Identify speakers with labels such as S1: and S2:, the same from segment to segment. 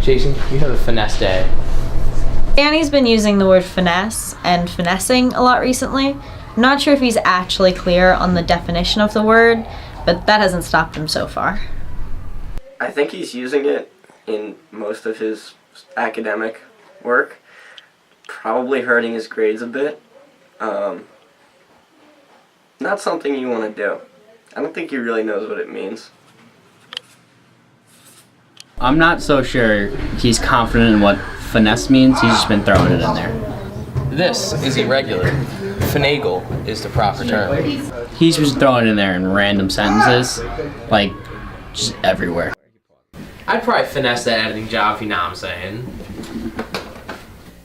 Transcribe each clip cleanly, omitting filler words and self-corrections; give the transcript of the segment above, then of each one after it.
S1: Jason, you have a finesse day.
S2: Danny's been using the word finesse and finessing a lot recently. I'm not sure if he's actually clear on the definition of the word, but that hasn't stopped him so far.
S3: I think he's using it in most of his academic work, probably hurting his grades a bit. Not something you want to do. I don't think he really knows what it means.
S4: I'm not so sure he's confident in what finesse means. He's just been throwing it in there.
S1: This is irregular. Finagle is the proper term.
S4: He's just throwing it in there in random sentences, like just everywhere.
S1: I'd probably finesse that editing job if you know what I'm saying.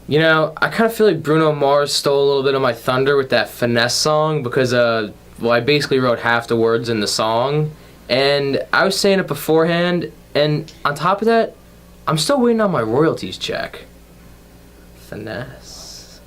S1: You know, I kind of feel like Bruno Mars stole a little bit of my thunder with that finesse song because, well, I basically wrote half the words in the song, and I was saying it beforehand, and on top of that, I'm still waiting on my royalties check. Finesse.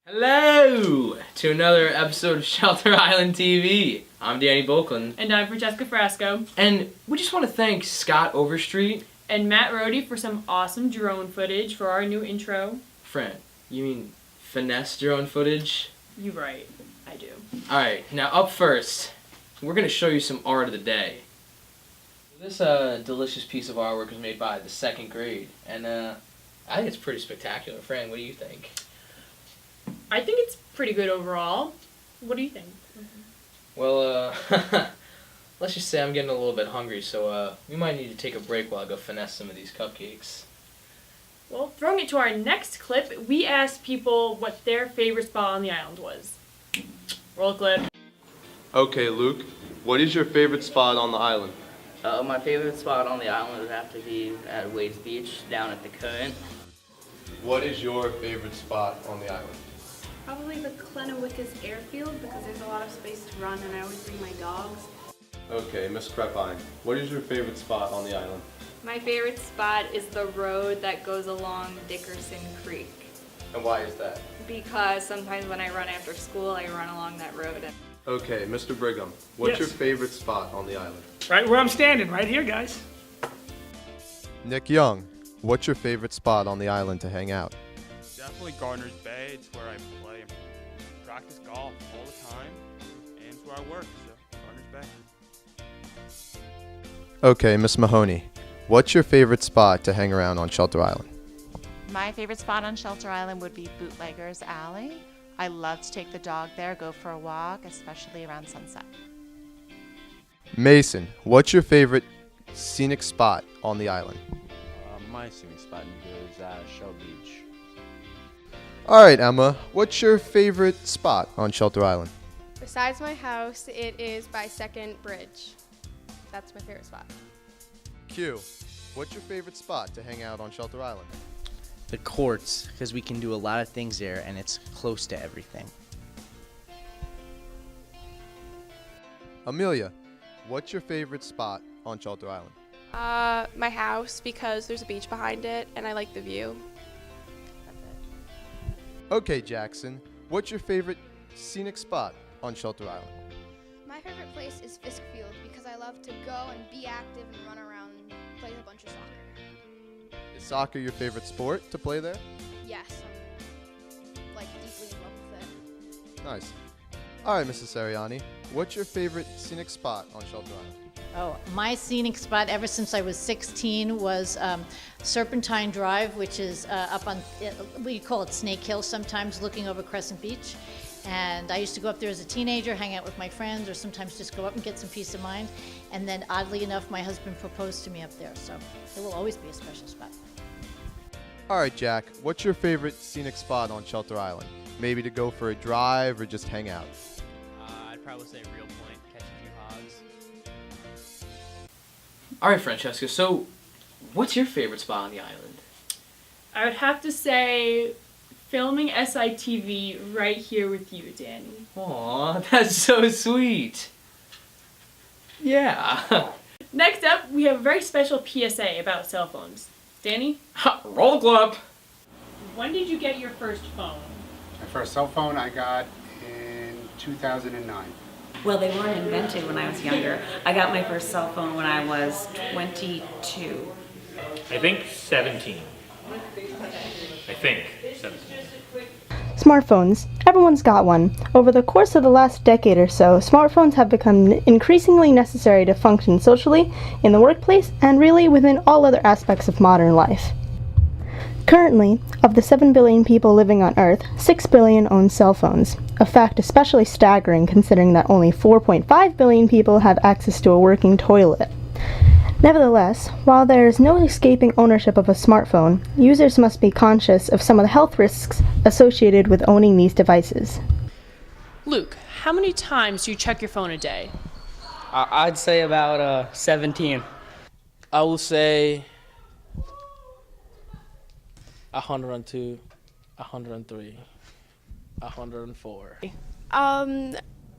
S1: Hello to another episode of Shelter Island TV. I'm Danny Boakland.
S5: And I'm Francesca Frasco.
S1: And we just want to thank Scott Overstreet.
S5: And Matt Rohde for some awesome drone footage for our new intro.
S1: Fran, you mean finesse drone footage?
S5: You right, I do.
S1: Alright, now up first, we're going to show you some art of the day. This delicious piece of artwork was made by the second grade, and I think it's pretty spectacular. Fran, what do you think?
S5: I think it's pretty good overall. What do you think?
S1: Well, let's just say I'm getting a little bit hungry, so we might need to take a break while I go finesse some of these cupcakes.
S5: Well, throwing it to our next clip, we asked people what their favorite spot on the island was. Roll clip.
S6: Okay, Luke, what is your favorite spot on the island?
S7: My favorite spot on the island would have to be at Waves Beach, down at the Current.
S6: What is your favorite spot on the island?
S8: Probably the Clenowickus airfield because there's a lot of space to run and I always bring my dogs.
S6: Okay, Miss Crepine, what is your favorite spot on the island?
S8: My favorite spot is the road that goes along Dickerson Creek
S6: And why is that?
S8: because sometimes when I run after school I run along that road.
S6: Okay, Mr. Brigham, what's
S9: Yes.
S6: your favorite spot on the island?
S9: Right where I'm standing, right here, guys.
S6: Nick Young, what's your favorite spot on the island to hang out?
S10: Definitely Gardner's Bay. It's where I play and practice golf all the time, and it's where I work, so Gardner's Bay.
S6: Okay, Miss Mahoney, what's your favorite spot to hang around on Shelter Island?
S11: My favorite spot on Shelter Island would be Bootlegger's Alley. I love to take the dog there, go for a walk, especially around sunset.
S6: Mason, what's your favorite scenic spot on the island?
S12: My scenic spot is Shell Beach.
S6: All right, Emma, what's your favorite spot on Shelter Island?
S13: Besides my house, it is by Second Bridge. That's my favorite spot.
S6: Q, what's your favorite spot to hang out on Shelter Island?
S12: The courts, because we can do a lot of things there and it's close to everything.
S6: Amelia, what's your favorite spot on Shelter Island?
S13: My house because there's a beach behind it and I like the view.
S6: Okay, Jackson, what's your favorite scenic spot on Shelter Island?
S14: My favorite place is Fiskfield because I love to go and be active and run around and play a bunch of soccer.
S6: Is soccer your favorite sport to play there?
S14: Yes, I'm like deeply in love with it.
S6: Nice. All right, Mrs. Seriani, what's your favorite scenic spot on Shelter Island?
S15: Oh, my scenic spot ever since I was 16 was Serpentine Drive, which is up on, we call it Snake Hill sometimes, looking over Crescent Beach. And I used to go up there as a teenager, hang out with my friends, or sometimes just go up and get some peace of mind. And then oddly enough, my husband proposed to me up there, so it will always be a special spot.
S6: All right, Jack, what's your favorite scenic spot on Shelter Island? Maybe to go for a drive or just hang out?
S16: I'd probably say Real Point, catch a few hogs.
S1: All right, Francesca, so what's your favorite spot on the island?
S5: I would have to say filming SITV right here with you, Danny.
S1: Aw, that's so sweet. Yeah.
S5: Next up, we have a very special PSA about cell phones. Danny?
S1: Roll the clip.
S5: When did you get your first phone?
S17: My first cell phone I got in 2009.
S18: Well, they weren't invented when I was younger. I got my first cell phone when I was 22.
S19: I think 17. I think 17.
S20: Smartphones. Everyone's got one. Over the course of the last decade or so, smartphones have become increasingly necessary to function socially, in the workplace, and really within all other aspects of modern life. Currently, of the 7 billion people living on Earth, 6 billion own cell phones, a fact especially staggering considering that only 4.5 billion people have access to a working toilet. Nevertheless, while there is no escaping ownership of a smartphone, users must be conscious of some of the health risks associated with owning these devices.
S5: Luke, how many times do you check your phone a day?
S7: I'd say about 17.
S21: I will say 102, 103, 104.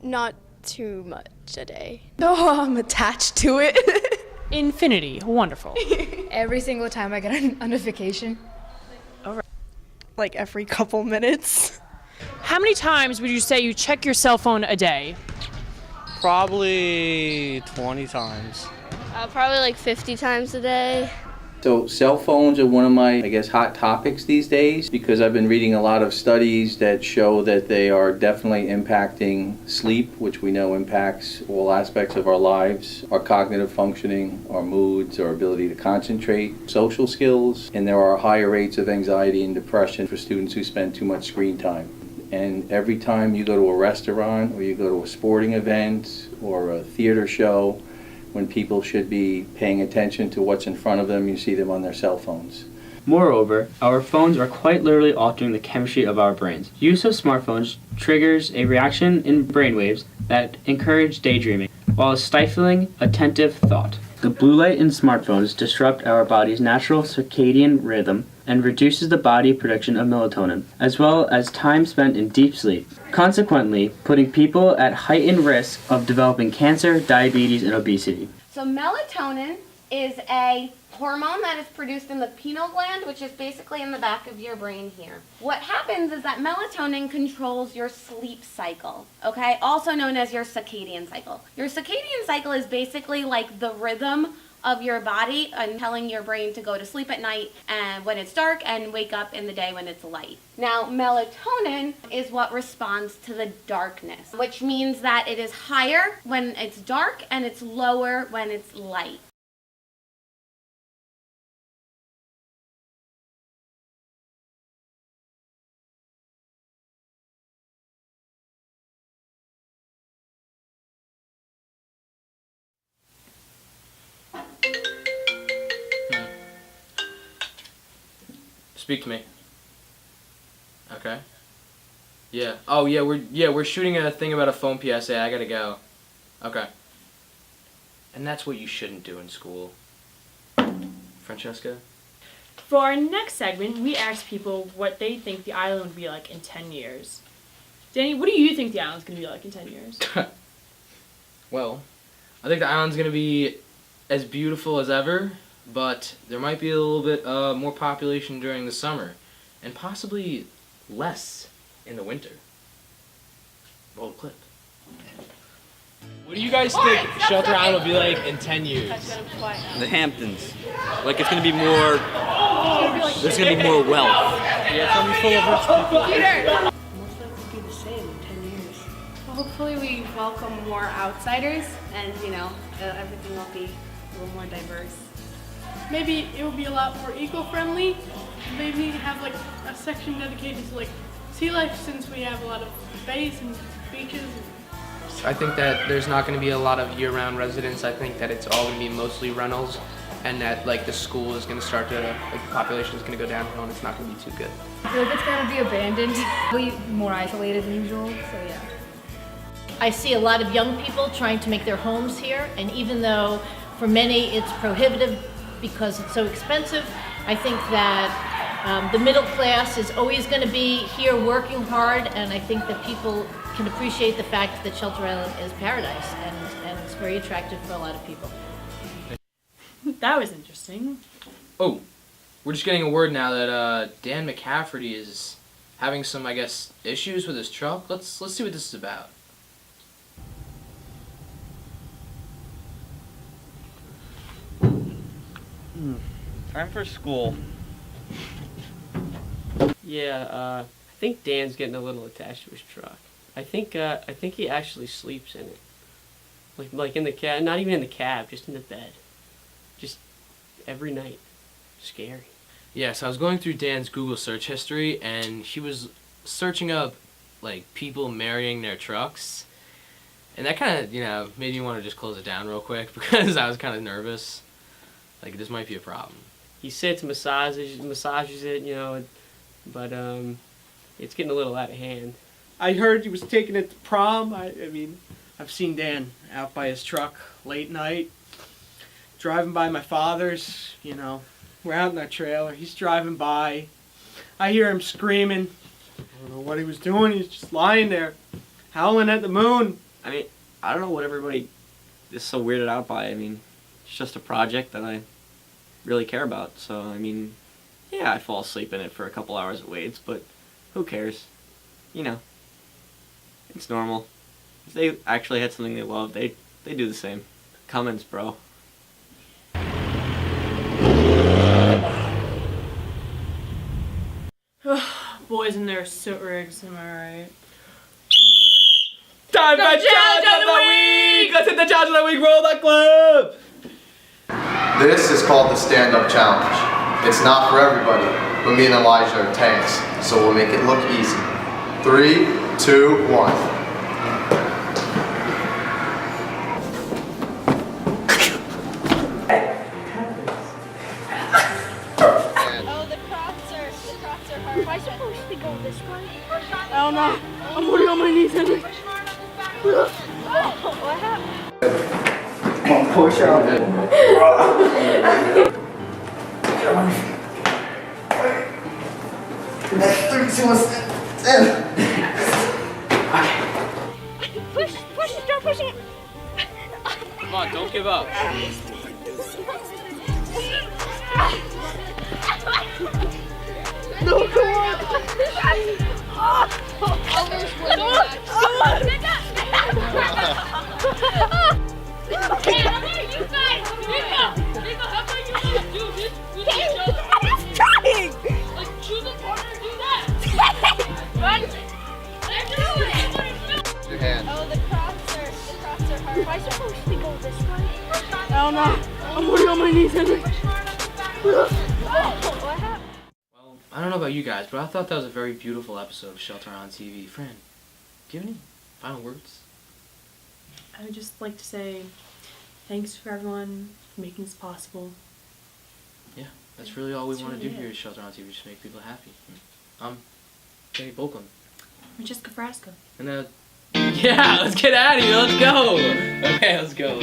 S22: Not too much a day. Though I'm attached to it.
S5: Infinity, wonderful.
S22: Every single time I get a notification.
S23: Like every couple minutes.
S5: How many times would you say you check your cell phone a day?
S21: Probably 20 times.
S22: Probably like 50 times a day.
S24: So cell phones are one of my, hot topics these days because I've been reading a lot of studies that show that they are definitely impacting sleep, which we know impacts all aspects of our lives, our cognitive functioning, our moods, our ability to concentrate, social skills, and there are higher rates of anxiety and depression for students who spend too much screen time. And every time you go to a restaurant or you go to a sporting event or a theater show, when people should be paying attention to what's in front of them, you see them on their cell phones.
S4: Moreover, our phones are quite literally altering the chemistry of our brains. Use of smartphones triggers a reaction in brainwaves that encourage daydreaming, while stifling attentive thought. The blue light in smartphones disrupt our body's natural circadian rhythm and reduces the body production of melatonin, as well as time spent in deep sleep, consequently putting people at heightened risk of developing cancer, diabetes, and obesity.
S25: So melatonin is a hormone that is produced in the pineal gland, which is basically in the back of your brain here. What happens is that melatonin controls your sleep cycle, okay? Also known as your circadian cycle. Your circadian cycle is basically like the rhythm of your body and telling your brain to go to sleep at night and when it's dark and wake up in the day when it's light. Now, melatonin is what responds to the darkness, which means that it is higher when it's dark and it's lower when it's light.
S1: Speak to me. Okay. Yeah. Oh yeah, we're shooting a thing about a phone PSA. I gotta go. Okay. And that's what you shouldn't do in school. Francesca?
S5: For our next segment, we asked people what they think the island would be like in 10 years. Danny, what do you think the island's going to be like in 10 years?
S1: Well, I think the island's going to be as beautiful as ever, but there might be a little bit more population during the summer, and possibly less in the winter. Roll the clip.
S16: What do you guys think Shelter Island will be like in 10 years?
S26: The Hamptons. Like it's gonna be more. There's gonna be more wealth.
S16: Yeah, it's gonna be full of rich people.
S8: Most likely be the same in 10 years. Well, hopefully we welcome more outsiders, and everything will be a little more diverse.
S27: Maybe it will be a lot more eco-friendly. Maybe have like a section dedicated to like sea life, since we have a lot of bays and beaches.
S1: I think that there's not going to be a lot of year-round residents. I think that it's all going to be mostly rentals, and that like the school is going to start to, the population is going to go downhill, and it's not going to be too good.
S28: I feel like it's going to be abandoned, probably more isolated than usual, so yeah.
S15: I see a lot of young people trying to make their homes here, and even though for many it's prohibitive because it's so expensive, I think that The middle class is always going to be here working hard, and I think that people can appreciate the fact that Shelter Island is paradise, and it's very attractive for a lot of people.
S5: That was interesting.
S1: Oh, we're just getting a word now that Dan McCafferty is having some, I guess, issues with his truck. Let's see what this is about.
S2: Time for school.
S4: Yeah, I think Dan's getting a little attached to his truck. I think he actually sleeps in it. Like in the cab, not even in the cab, just in the bed. Just every night. Scary.
S1: Yeah, so I was going through Dan's Google search history, and he was searching up, like, people marrying their trucks. And that kind of, made me want to just close it down real quick, because I was kind of nervous. Like, this might be a problem.
S4: He sits, massages it, but it's getting a little out of hand.
S3: I heard he was taking it to prom. I mean, I've seen Dan out by his truck late night, driving by my father's, We're out in our trailer. He's driving by. I hear him screaming. I don't know what he was doing. He's just lying there, howling at the moon.
S4: I mean, I don't know what everybody is so weirded out by. I mean, it's just a project that I really care about. So, I mean, yeah, I fall asleep in it for a couple hours at waits, but who cares? It's normal. If they actually had something they love, they do the same. Comments, bro.
S5: Boys in their soot rigs, am I right?
S2: Time for Challenge of the Week! Let's hit the Challenge of the Week, roll that clip!
S6: This is called the stand-up challenge. It's not for everybody, but me and Elijah are tanks, so we'll make it look easy. 3, 2, 1.
S27: Am I supposed to go this way? I don't know. I'm putting on my knees, Henry. What happened?
S6: Come on, push out.
S27: Push, start pushing it.
S1: Come on, don't give up.
S27: No, come on!
S6: Your hand.
S27: Oh, the crops are hard. Am I supposed to go this way? I don't know. I'm putting on my knees, Henry. What happened?
S1: I don't know about you guys, but I thought that was a very beautiful episode of Shelter on TV. Fran, do you have any final words?
S5: I would just like to say thanks for everyone for making this possible.
S1: Yeah, that's really all we
S5: That's
S1: want to
S5: really
S1: do here
S5: it.
S1: at Shelter on TV, just make people happy. Kenny Bolkland.
S5: Francesca Frasco.
S1: And yeah, let's get out of here, let's go! Okay, let's go.